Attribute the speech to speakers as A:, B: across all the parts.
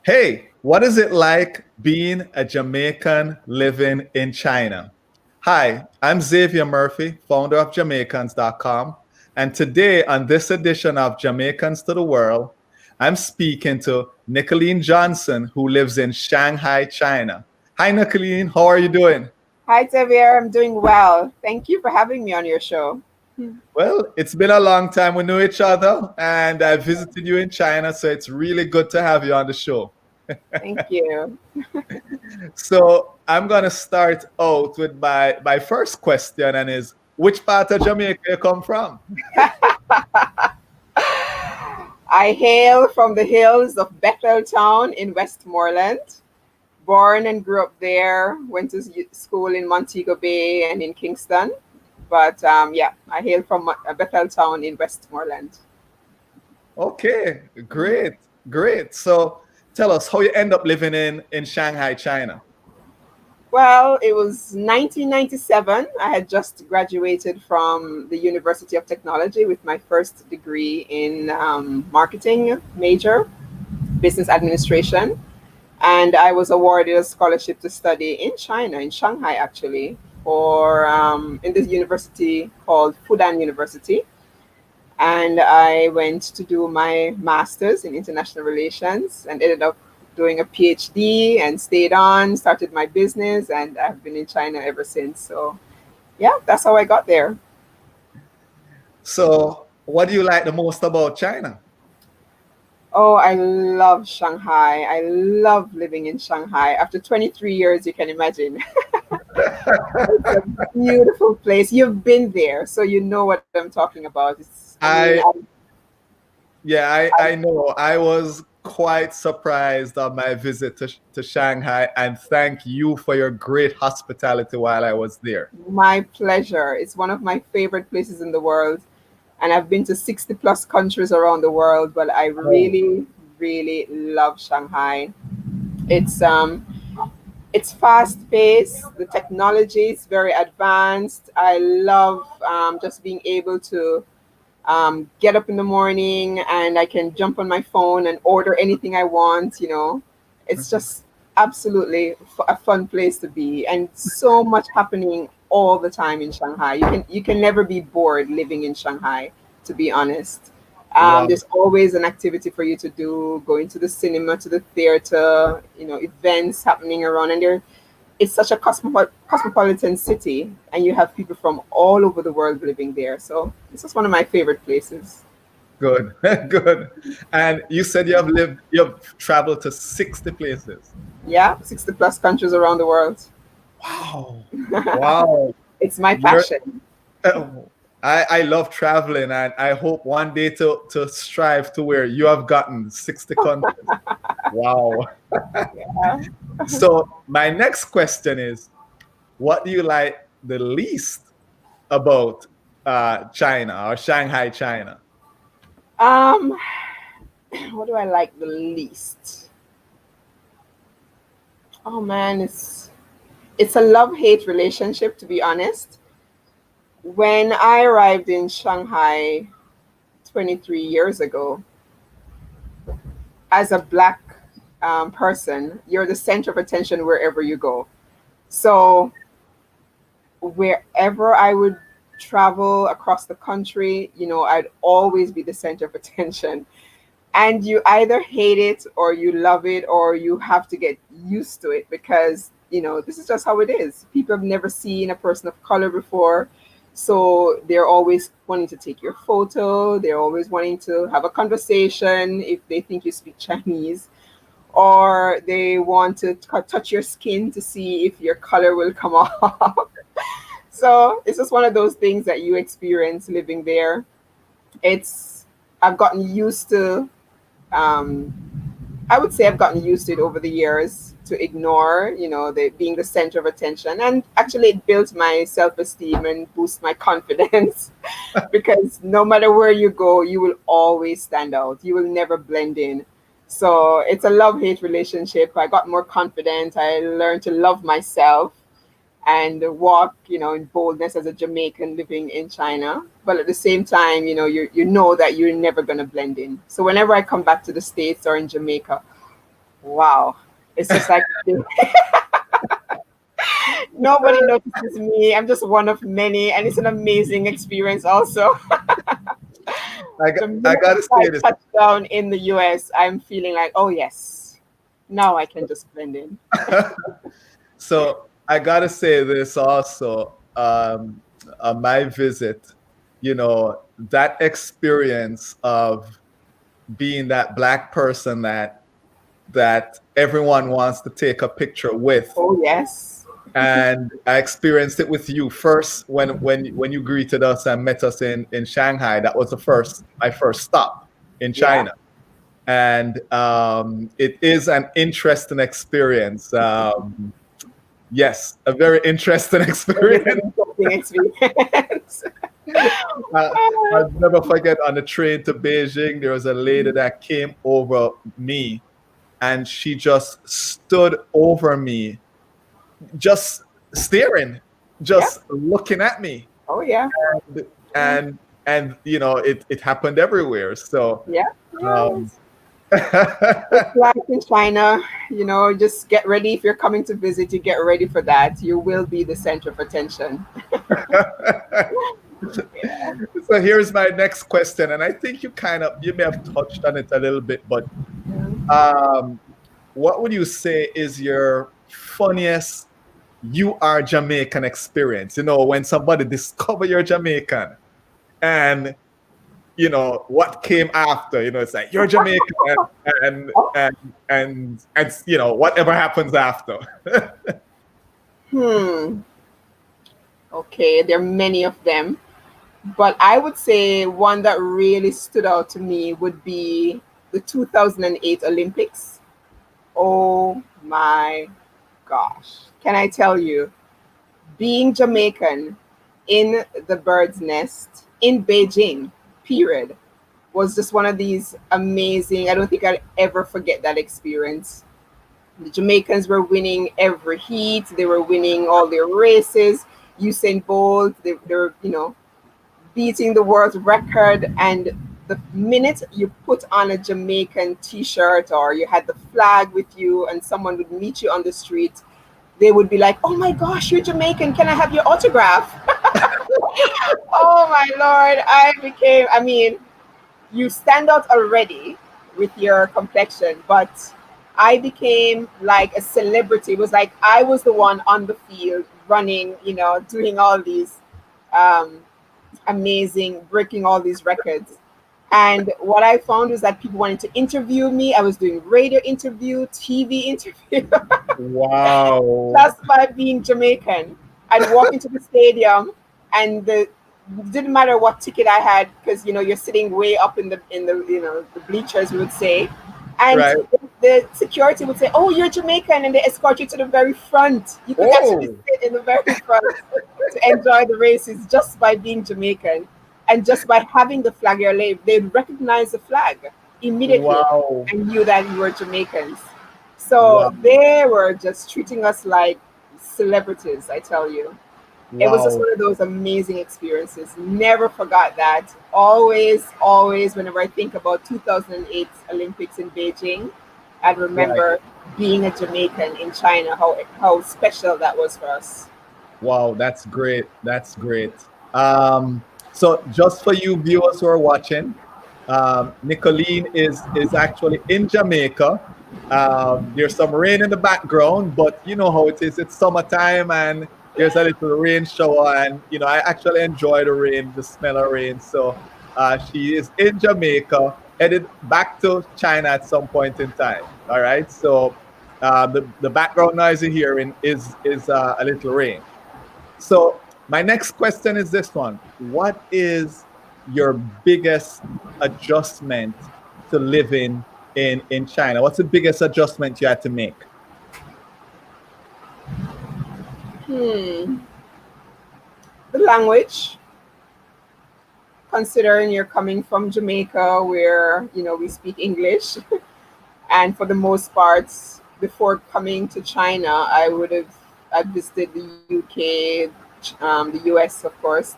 A: Hey, what is it like being a Jamaican living in China? Hi, I'm Xavier Murphy, founder of Jamaicans.com. And today, on this edition of Jamaicans to the World, I'm speaking to Nicoleen Johnson, who lives in Shanghai, China. Hi, Nicoleen. How are you doing?
B: Hi, Xavier. I'm doing well. Thank you for having me on your show.
A: Well, it's been a long time. We know each other, and I visited you in China, so it's really good to have you on the show.
B: Thank you.
A: So I'm gonna start out with my first question, and is which part of Jamaica you come from?
B: I hail from the hills of Bethel Town in Westmoreland. Born and grew up there. Went to school in Montego Bay and in Kingston. But yeah, I hail from Bethel Town in Westmoreland.
A: Okay, great, great. So tell us how you end up living in Shanghai, China.
B: Well, it was 1997. I had just graduated from the University of Technology with my first degree in marketing major, business administration. And I was awarded a scholarship to study in China, in Shanghai actually, for in this university called Fudan University. And I went to do my master's in international relations and ended up doing a PhD and stayed on, started my business, and I've been in China ever since. So yeah, that's how I got there.
A: So what do you like the most about China?
B: Oh, I love Shanghai. I love living in Shanghai. After 23 years, you can imagine. It's a beautiful place. You've been there, so you know what I'm talking about. I mean,
A: I Yeah, I know. I was quite surprised on my visit to Shanghai, and thank you for your great hospitality while I was there.
B: my pleasure. It's one of my favorite places in the world. And I've been to 60 plus countries around the world, but I
A: Oh,
B: really, really love Shanghai. It's um it's fast paced, the technology is very advanced. I love just being able to get up in the morning and I can jump on my phone and order anything I want. It's just absolutely a fun place to be, and so much happening all the time in Shanghai. You can never be bored living in Shanghai, to be honest.
A: wow.
B: There's always an activity for you to do, going to the cinema, to the theater, events happening around, and it's such a cosmopolitan city, and you have people from all over the world living there. So this is one of my favorite places.
A: Good, good. And you said you've traveled to 60 places.
B: Yeah, 60 plus countries around the world.
A: Wow. Wow.
B: It's my
A: You're
B: passion.
A: oh, I love traveling, and I hope one day to strive to where you have gotten 60 countries. Wow.
B: Yeah.
A: So my next question is, what do you like the least about China or Shanghai, China?
B: Um, what do I like the least? Oh man, it's a love-hate relationship, to be honest. When I arrived in Shanghai 23 years ago, as a black person, you're the center of attention wherever you go. So wherever I would travel across the country, I'd always be the center of attention. And you either hate it or you love it, or you have to get used to it because, this is just how it is. People have never seen a person of color before. So they're always wanting to take your photo. They're always wanting to have a conversation if they think you speak Chinese, or they want to touch your skin to see if your color will come off. So it's just one of those things that you experience living there. It's I've gotten used to. Um, I would say I've gotten used to it over the years to ignore, the being the center of attention, and actually it builds my self-esteem and boosts my confidence because no matter where you go, you will always stand out. You will never blend in. So it's a love-hate relationship. I got more confident. I learned to love myself and walk, in boldness as a Jamaican living in China. But at the same time, you know that you're never gonna blend in. So whenever I come back to the States or in Jamaica, Wow. It's just like nobody notices me. I'm just one of many, and it's an amazing experience also. The
A: I
B: minute
A: gotta
B: I
A: say this.
B: touch down in the US, I'm feeling like, oh yes, now I can just blend in.
A: So I gotta say this also. On my visit, that experience of being that black person that everyone wants to take a picture with,
B: Oh yes.
A: and I experienced it with you first when you greeted us and met us in Shanghai. That was my first stop in
B: Yeah.
A: China, and it is an interesting experience. Yes, a very interesting
B: It is an
A: experience.
B: interesting experience.
A: Uh, I'll never forget on the train to Beijing, there was a lady that came over me and she just stood over me, just staring,
B: Yeah.
A: just looking at me.
B: Oh yeah.
A: And and it happened everywhere. So
B: Yeah. Yeah.
A: um
B: It's like in China, just get ready if you're coming to visit, you get ready for that. You will be the center of attention. Yeah.
A: so here's my next question, and I think you may have touched on it a little bit, but um what would you say is your funniest you are Jamaican experience? When somebody discover you're Jamaican and what came after, it's like you're Jamaican and and whatever happens after.
B: Hmm. Okay, there are many of them, but I would say one that really stood out to me would be the 2008 Olympics. Oh my gosh. Can I tell you, being Jamaican in the bird's nest in Beijing, period, was just one of these amazing, I don't think I'll ever forget that experience. The Jamaicans were winning every heat, they were winning all their races. Usain Bolt, they were, beating the world record. And the minute you put on a Jamaican t-shirt or you had the flag with you and someone would meet you on the street, they would be like, oh my gosh, you're Jamaican, can I have your autograph? Oh my lord, I mean, you stand out already with your complexion, but I became like a celebrity. It was like I was the one on the field running, doing all these um, amazing, breaking all these records. And what I found was that people wanted to interview me. I was doing radio interview, TV interview,
A: Wow.
B: just by being Jamaican. I'd walk into the stadium, and the didn't matter what ticket I had because you're sitting way up in the bleachers, we would say, and
A: Right.
B: the security would say, "Oh, you're Jamaican," and they escort you to the very front. You could actually
A: Oh,
B: sit in the very front to enjoy the races just by being Jamaican and just by having the flag you're wave. They'd recognize the flag immediately
A: wow.
B: and knew that you were Jamaicans.
A: Wow.
B: So they were just treating us like celebrities, I tell you. It was just
A: Wow.
B: one of those amazing experiences. Never forgot that. Always, always, whenever I think about 2008 Olympics in Beijing, I
A: Right.
B: remember being a Jamaican in China, how special that was for us.
A: Wow, that's great. That's great. So just for you viewers who are watching, Nicoleen is actually in Jamaica. There's some rain in the background, but you know how it is. It's summertime and there's a little rain shower, and I actually enjoy the rain, the smell of rain. So she is in Jamaica, headed back to China at some point in time. All right. So the background noise you're hearing is a little rain. So my next question is this one. What is your biggest adjustment to living in China? What's the biggest adjustment you had to make?
B: Hmm. The language, considering you're coming from Jamaica, where we speak English, and for the most part, before coming to China, I visited the UK, the US, of course,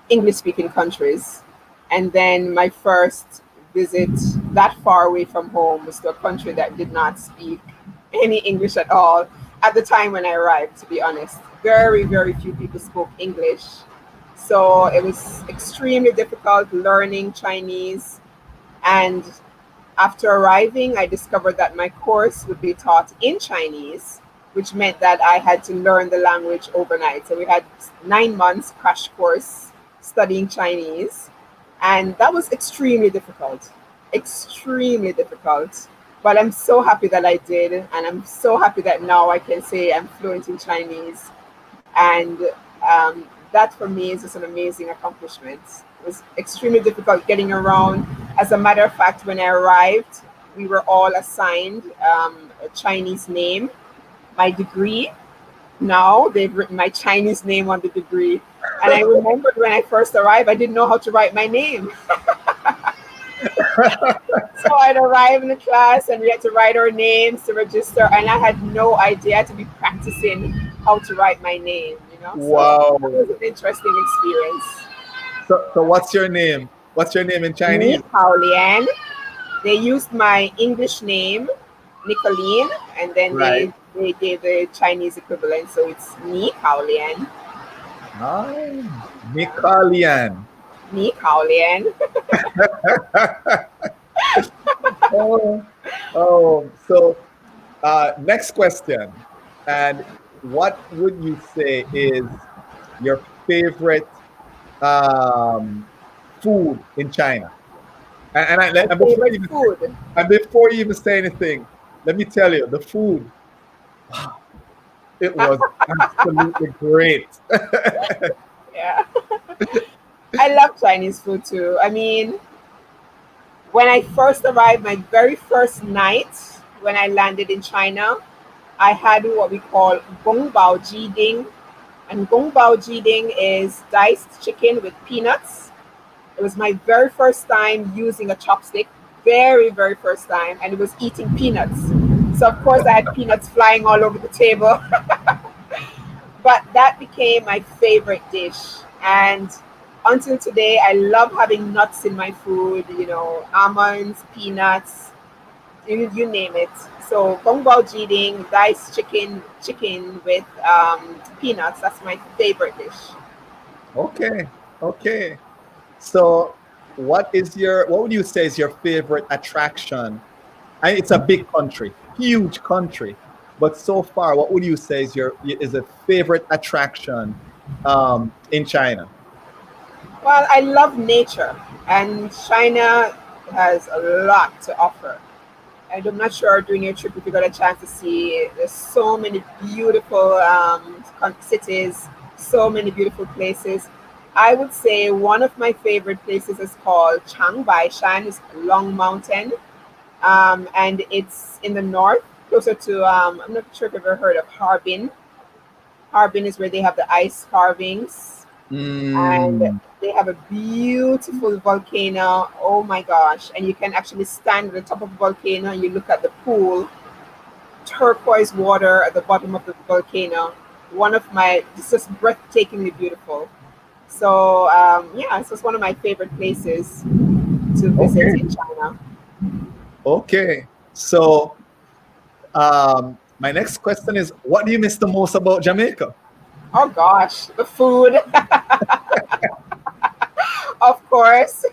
B: English speaking countries. And then my first visit that far away from home, was to a country that did not speak any English at all at the time when I arrived, to be honest. Very, very few people spoke English. So it was extremely difficult learning Chinese. And after arriving, I discovered that my course would be taught in Chinese, which meant that I had to learn the language overnight. So we had 9 months crash course studying Chinese, and that was extremely difficult, extremely difficult. But I'm so happy that I did, and I'm so happy that now I can say I'm fluent in Chinese, and that for me is just an amazing accomplishment. It was extremely difficult getting around. As a matter of fact, when I arrived, we were all assigned a Chinese name. My degree, now they've written my Chinese name on the degree. And I remembered when I first arrived, I didn't know how to write my name. So I'd arrive in the class and we had to write our names to register, and I had no idea to be practicing how to write my name, you know. So
A: Wow.
B: it was an interesting experience.
A: So what's your name? What's your name in Chinese?
B: Nicoleen. They used my English name, Nicoleen, and then
A: Right.
B: they gave the Chinese equivalent, so it's Nicoleen.
A: Ah, Nicoleen.
B: Nicoleen.
A: Oh, so next question. And what would you say is your favorite food in China?
B: My favorite food.
A: And before you even say anything, let me tell you, the food, it was absolutely great.
B: Yeah. I love Chinese food too. I mean, when I first arrived, my very first night when I landed in China, I had what we call gong bao ji ding. And gong bao ji ding is diced chicken with peanuts. It was my very first time using a chopstick, very, very first time, and it was eating peanuts. So, of course, I had peanuts flying all over the table. But that became my favorite dish. And until today, I love having nuts in my food, you know, almonds, peanuts, you name it. So gong bao jiding, diced chicken with peanuts. That's my favorite dish.
A: Okay, okay. So what would you say is your favorite attraction? And it's a big country, huge country. But so far, what would you say is a favorite attraction in China?
B: Well, I love nature, and China has a lot to offer. And I'm not sure during your trip if you got a chance to see. There's so many beautiful cities, so many beautiful places. I would say one of my favorite places is called Shan. It's Long Mountain, and it's in the north, closer to. I'm not sure if you've ever heard of Harbin. Harbin is where they have the ice carvings, and
A: Mm,
B: they have a beautiful volcano. Oh my gosh! And you can actually stand at the top of the volcano and you look at the pool, turquoise water at the bottom of the volcano. One of my, it's just breathtakingly beautiful. So yeah, it's just one of my favorite places to visit
A: okay,
B: in China.
A: okay. So my next question is, what do you miss the most about Jamaica?
B: Oh gosh, the food, of course.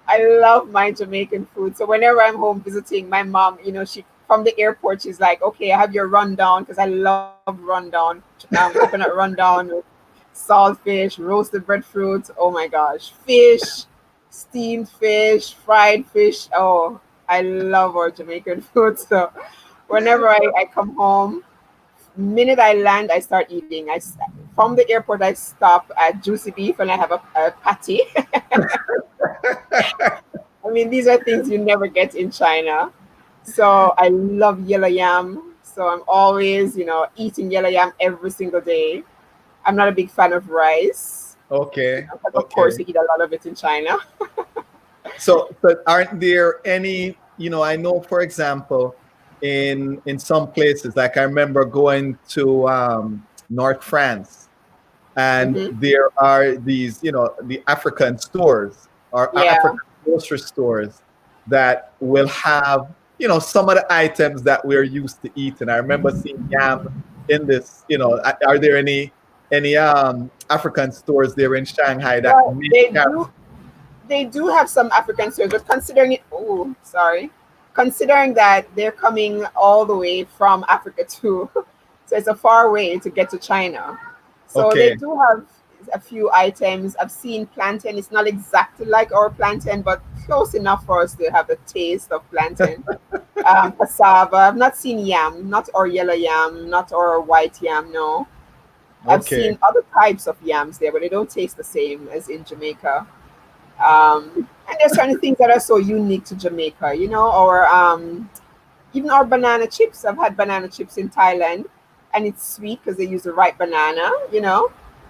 B: I love my Jamaican food. So whenever I'm home visiting, my mom, you know, she from the airport, she's like, "Okay, I have your rundown because I love rundown, coconut rundown with saltfish, roasted breadfruit. Oh my gosh, fish, steamed fish, fried fish. Oh, I love our Jamaican food. So whenever I come home, minute I land, I start eating. From the airport, I stop at Juicy Beef and I have a patty. I mean, these are things you never get in China. So I love yellow yam. So I'm always, you know, eating yellow yam every single day. I'm not a big fan of rice, you
A: Okay,
B: know, because of course
A: okay.
B: you eat a lot of it in China.
A: So aren't there any, I know, for example, in some places, like I remember going to North France, and
B: Hmm.
A: there are these, the African stores or
B: Yeah.
A: African grocery stores. that will have, some of the items that we're used to eating. I remember seeing yam in this. Are there any African stores there in Shanghai that
B: Well,
A: make
B: they
A: yam?
B: do they do have some African stores, but considering it, oh, sorry, considering that they're coming all the way from Africa too, so it's a far way to get to China. So they
A: Okay,
B: do have a few items. I've seen plantain. It's not exactly like our plantain, but close enough for us to have the taste of plantain. Cassava. I've not seen yam, not our yellow yam, not our white yam. No, I've
A: okay,
B: seen other types of yams there, but they don't taste the same as in Jamaica. And there's certain things that are so unique to Jamaica, or even our banana chips. I've had banana chips in Thailand, and it's sweet because they use the right banana.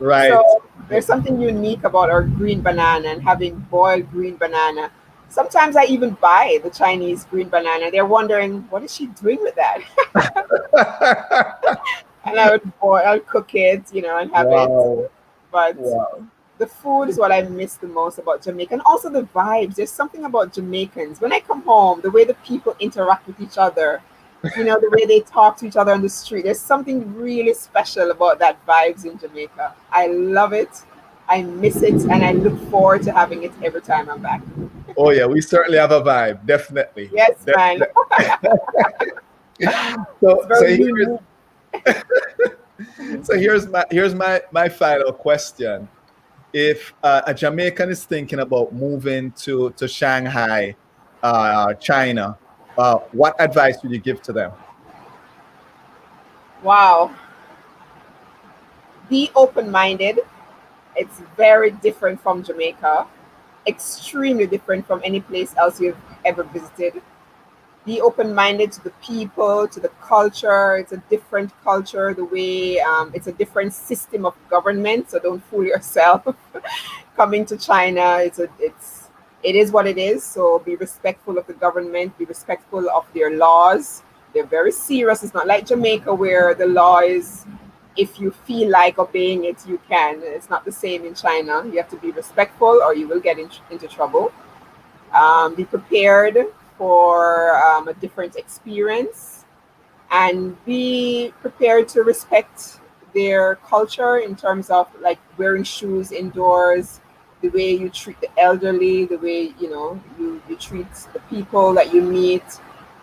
A: right.
B: So there's something unique about our green banana and having boiled green banana. Sometimes I even buy the Chinese green banana. They're wondering, what is she doing with that? And I'll cook it, and have it.
A: Wow,
B: But
A: wow.
B: the food is what I miss the most about Jamaica, and also the vibes. There's something about Jamaicans. When I come home, the way the people interact with each other, the way they talk to each other on the street. There's something really special about that vibes in Jamaica. I love it. I miss it, and I look forward to having it every time I'm back.
A: Oh yeah, we certainly have a vibe. Definitely,
B: Yes, man.
A: definitely.
B: It's
A: So
B: very unique.
A: here's my final question. If a Jamaican is thinking about moving to Shanghai, China, what advice would you give to them?
B: Wow. Be open minded. It's very different from Jamaica, extremely different from any place else you've ever visited. Be open minded to the people, to the culture. It's a different culture, the way it's a different system of government. So don't fool yourself. Coming to China, it is what it is. So be respectful of the government, be respectful of their laws. They're very serious. It's not like Jamaica where the law is, if you feel like obeying it, you can. It's not the same in China. You have to be respectful or you will get into trouble. Be prepared for a different experience, and be prepared to respect their culture in terms of like wearing shoes indoors, the way you treat the elderly, the way you treat the people that you meet.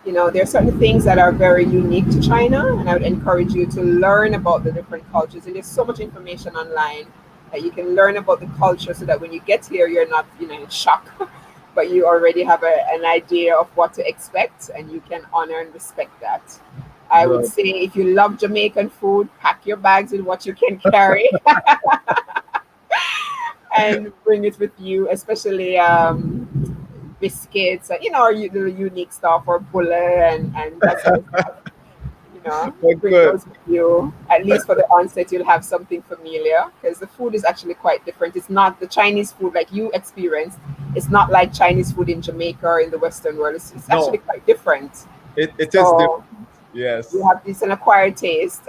B: There are certain things that are very unique to China, and I would encourage you to learn about the different cultures. And there's so much information online that you can learn about the culture, so that when you get here, you're not in shock, but you already have an idea of what to expect, and you can honor and respect that. I would
A: Good.
B: say if you love Jamaican food, pack your bags with what you can carry and bring it with you, especially biscuits, or the unique stuff, or bulle and that sort of stuff.
A: Well,
B: Bring
A: good.
B: those with you. At least for the onset, you'll have something familiar, because the food is actually quite different. It's not the Chinese food like you experienced. It's not like Chinese food in Jamaica or in the Western world. It's actually
A: No,
B: quite different.
A: it is different.
B: So you
A: Yes,
B: have this an acquired taste.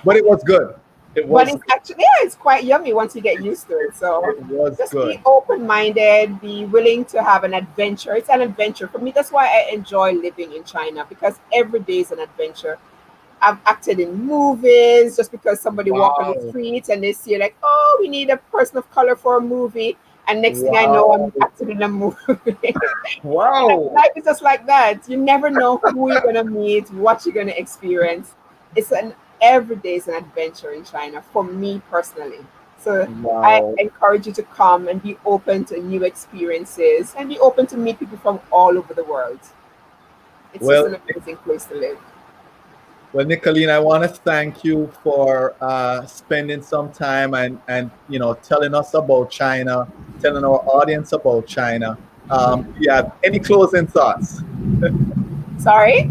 A: but it was good. It
B: But
A: was
B: it's
A: good.
B: actually, it's quite yummy once you get used to it. So
A: It was
B: just be
A: good.
B: open minded, be willing to have an adventure. It's an adventure. For me, that's why I enjoy living in China, because every day is an adventure. I've acted in movies just because somebody walk on the
A: Wow.
B: streets and they see like, oh, we need a person of color for a movie. And next thing I know, I'm
A: Wow.
B: acting in a movie.
A: Wow.
B: Life is just like that. You never know who you're gonna meet, what you're gonna experience. It's an Every day is an adventure in China for me personally. So I
A: Wow.
B: encourage you to come and be open to new experiences and be open to meet people from all over the world. It's just
A: Well,
B: an amazing place to live.
A: well, Nicoleen, I want to thank you for spending some time and telling us about China, telling our audience about China. Do you have any closing thoughts?
B: Sorry.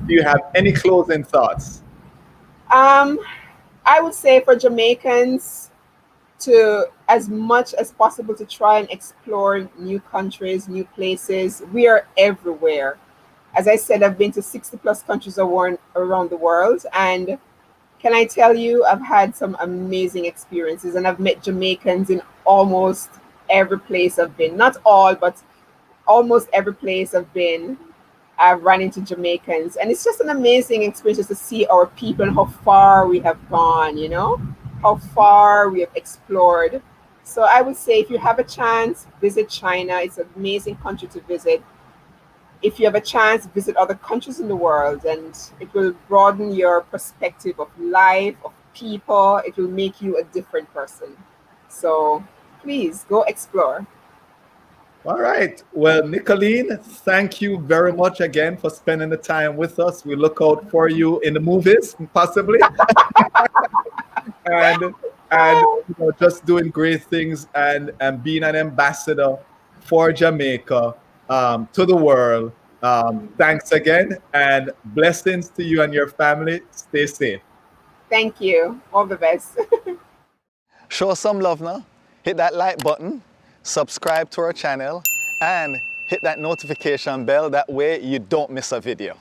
A: Do you have any closing thoughts?
B: Um, I would say for Jamaicans to, as much as possible, to try and explore new countries, new places. We are everywhere. As I said, I've been to 60 plus countries around the world. And can I tell you, I've had some amazing experiences, and I've met Jamaicans in almost every place I've been. Not all, but almost every place I've been, I've run into Jamaicans, and it's just an amazing experience just to see our people and how far we have gone, how far we have explored. So I would say if you have a chance, visit China. It's an amazing country to visit. If you have a chance, visit other countries in the world, and it will broaden your perspective of life, of people. It will make you a different person. So please go explore.
A: All right. Well, Nicoleen, thank you very much again for spending the time with us. We look out for you in the movies, possibly, and just doing great things and being an ambassador for Jamaica to the world. Thanks again, and blessings to you and your family. Stay safe.
B: Thank you. All the best.
A: Show us some love now. Hit that like button, subscribe to our channel, and hit that notification bell. That way you don't miss a video.